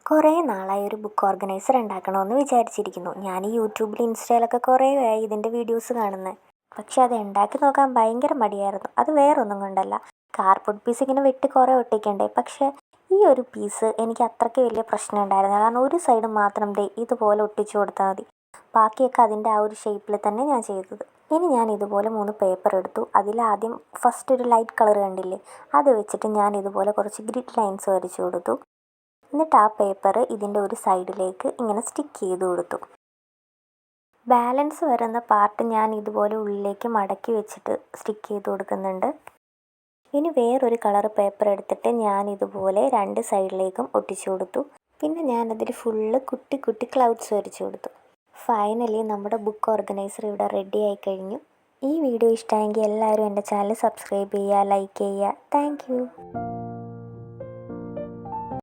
കുറേ നാളായി ഒരു ബുക്ക് ഓർഗനൈസർ ഉണ്ടാക്കണമെന്ന് വിചാരിച്ചിരിക്കുന്നു. ഞാൻ ഈ യൂട്യൂബിൽ ഇൻസ്റ്റയിലൊക്കെ കുറേ ആയി ഇതിൻ്റെ വീഡിയോസ് കാണുന്നത്. പക്ഷെ അത് ഉണ്ടാക്കി നോക്കാൻ ഭയങ്കര മടിയായിരുന്നു. അത് വേറൊന്നും കൊണ്ടല്ല, കാർഡ്ബോർഡ് പീസ് ഇങ്ങനെ വെട്ടി കുറേ ഒട്ടിക്കണ്ടേ. പക്ഷേ ഈ ഒരു പീസ് എനിക്ക് അത്രയ്ക്ക് വലിയ പ്രശ്നം ഉണ്ടായിരുന്നു. കാരണം ഒരു സൈഡ് മാത്രം ഇതുപോലെ ഒട്ടിച്ചു കൊടുത്താൽ മതി, ബാക്കിയൊക്കെ അതിൻ്റെ ആ ഒരു ഷേപ്പിൽ തന്നെ ഞാൻ ചെയ്തത്. ഇനി ഞാൻ ഇതുപോലെ 3 പേപ്പർ എടുത്തു. അതിലാദ്യം ഫസ്റ്റ് ഒരു ലൈറ്റ് കളർ കണ്ടില്ലേ, അത് വെച്ചിട്ട് ഞാൻ ഇതുപോലെ കുറച്ച് ഗ്രിഡ് ലൈൻസ് വരച്ചു കൊടുത്തു. എന്നിട്ട് ആ പേപ്പർ ഇതിൻ്റെ ഒരു സൈഡിലേക്ക് ഇങ്ങനെ സ്റ്റിക്ക് ചെയ്ത് കൊടുത്തു. ബാലൻസ് വരുന്ന പാർട്ട് ഞാൻ ഇതുപോലെ ഉള്ളിലേക്ക് മടക്കി വെച്ചിട്ട് സ്റ്റിക്ക് ചെയ്ത് കൊടുക്കുന്നുണ്ട്. ഇനി വേറൊരു കളർ പേപ്പർ എടുത്തിട്ട് ഞാൻ ഇതുപോലെ 2 സൈഡിലേക്കും ഒട്ടിച്ചു കൊടുത്തു. പിന്നെ ഞാനതിൽ ഫുള്ള് കുട്ടി കുട്ടി ക്ലൗഡ്സ് വരച്ചു കൊടുത്തു. ഫൈനലി നമ്മുടെ ബുക്ക് ഓർഗനൈസർ ഇവിടെ റെഡി ആയി കഴിഞ്ഞു. ഈ വീഡിയോ ഇഷ്ടമായെങ്കിൽ എല്ലാവരും എൻ്റെ ചാനൽ സബ്സ്ക്രൈബ് ചെയ്യുക, ലൈക്ക് ചെയ്യുക. താങ്ക്